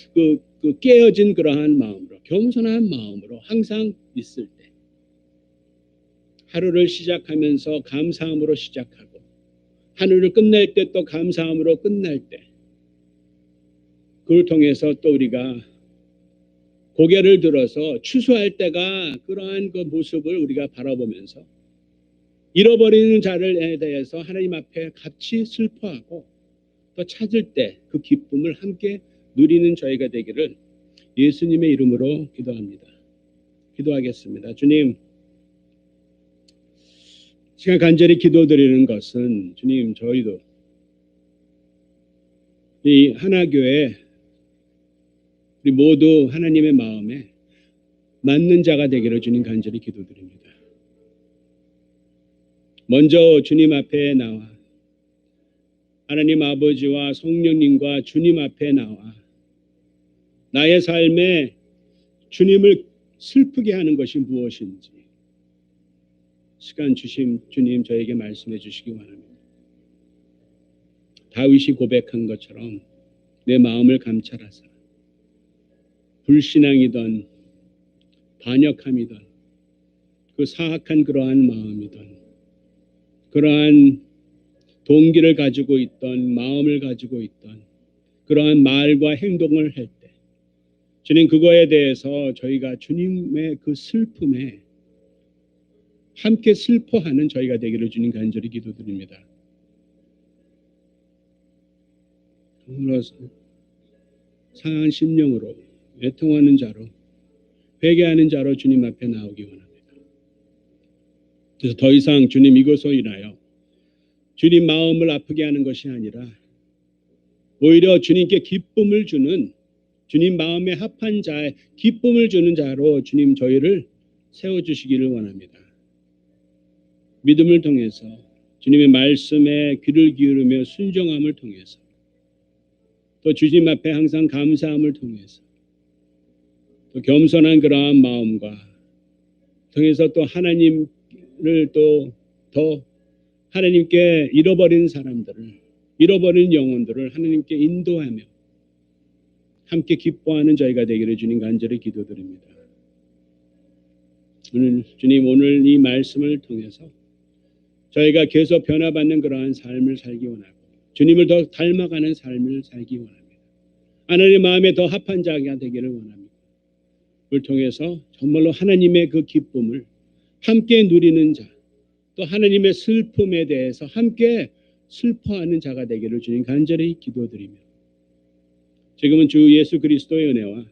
그 깨어진 그러한 마음으로, 겸손한 마음으로 항상 있을 때, 하루를 시작하면서 감사함으로 시작하고 하루를 끝낼 때 또 감사함으로 끝날 때, 그걸 통해서 또 우리가 고개를 들어서 추수할 때가 그러한 그 모습을 우리가 바라보면서 잃어버리는 자들에 대해서 하나님 앞에 같이 슬퍼하고 또 찾을 때 그 기쁨을 함께 누리는 저희가 되기를 예수님의 이름으로 기도합니다. 기도하겠습니다. 주님, 제가 간절히 기도드리는 것은, 주님, 저희도 이 하나교회 우리 모두 하나님의 마음에 맞는 자가 되기를 주님 간절히 기도드립니다. 먼저 주님 앞에 나와 하나님 아버지와 성령님과 주님 앞에 나와 나의 삶에 주님을 슬프게 하는 것이 무엇인지 시간 주신 주님 저에게 말씀해 주시기 원합니다. 다윗이 고백한 것처럼 내 마음을 감찰하사 불신앙이든 반역함이든 그 사악한 그러한 마음이든 그러한 동기를 가지고 있던 마음을 가지고 있던 그러한 말과 행동을 할 때 주님 그거에 대해서 저희가 주님의 그 슬픔에 함께 슬퍼하는 저희가 되기를 주님 간절히 기도드립니다. 상한 심령으로 애통하는 자로 회개하는 자로 주님 앞에 나오기 원합니다. 그래서 더 이상 주님 이것으로 인하여 주님 마음을 아프게 하는 것이 아니라 오히려 주님께 기쁨을 주는, 주님 마음에 합한 자의 기쁨을 주는 자로 주님 저희를 세워주시기를 원합니다. 믿음을 통해서 주님의 말씀에 귀를 기울이며 순종함을 통해서 또 주님 앞에 항상 감사함을 통해서 또 겸손한 그러한 마음과 통해서 또 하나님을 또 더 하나님께 잃어버린 사람들을, 잃어버린 영혼들을 하나님께 인도하며 함께 기뻐하는 저희가 되기를 주님 간절히 기도드립니다. 주님 오늘 이 말씀을 통해서 저희가 계속 변화받는 그러한 삶을 살기 원하고 주님을 더 닮아가는 삶을 살기 원합니다. 하나님의 마음에 더 합한 자가 되기를 원합니다. 그걸 통해서 정말로 하나님의 그 기쁨을 함께 누리는 자, 또 하나님의 슬픔에 대해서 함께 슬퍼하는 자가 되기를 주님 간절히 기도드리며 지금은 주 예수 그리스도의 은혜와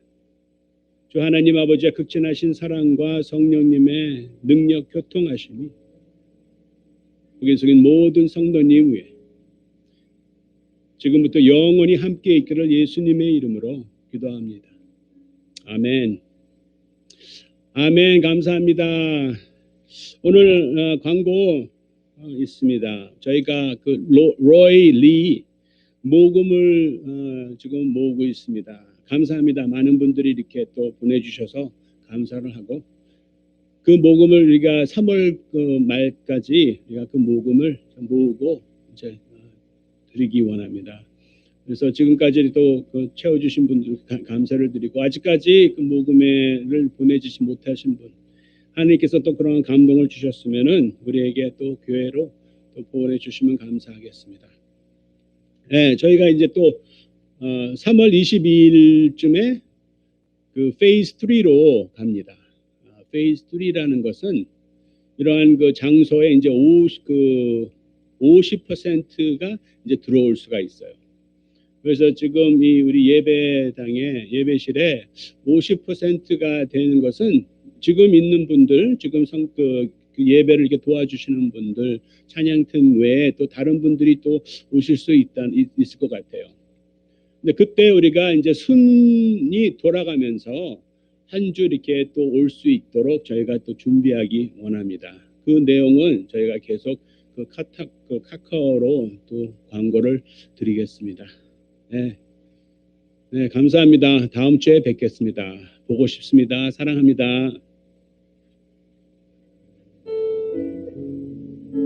주 하나님 아버지의 극진하신 사랑과 성령님의 능력 교통하심이 여기 속인 모든 성도님 위에 지금부터 영원히 함께 있기를 예수님의 이름으로 기도합니다. 아멘. 아멘. 감사합니다. 오늘 광고 있습니다. 저희가 그 로이 리 모금을 지금 모으고 있습니다. 감사합니다. 많은 분들이 이렇게 또 보내주셔서 감사를 하고 그 모금을 우리가 3월 그 말까지 우리가 그 모금을 모으고 이제 드리기 원합니다. 그래서 지금까지 또 그 채워주신 분들 감사를 드리고 아직까지 그 모금을 보내주지 못하신 분 하나님께서 또 그런 감동을 주셨으면은 우리에게 또 교회로 또 보내주시면 감사하겠습니다. 네, 저희가 이제 또 3월 22일쯤에 그 페이즈 3로 갑니다. 페이즈 3라는 것은 이러한 그 장소에 이제 50%가 이제 들어올 수가 있어요. 그래서 지금 이 우리 예배당에 예배실에 50%가 되는 것은 지금 있는 분들, 지금 그 예배를 이렇게 도와주시는 분들, 찬양팀 외에 또 다른 분들이 또 오실 수 있을 것 같아요. 근데 그때 우리가 이제 순이 돌아가면서 한 주 이렇게 또 올 수 있도록 저희가 또 준비하기 원합니다. 그 내용은 저희가 계속 그 카카오로 또 광고를 드리겠습니다. 네. 네, 감사합니다. 다음 주에 뵙겠습니다. 보고 싶습니다. 사랑합니다.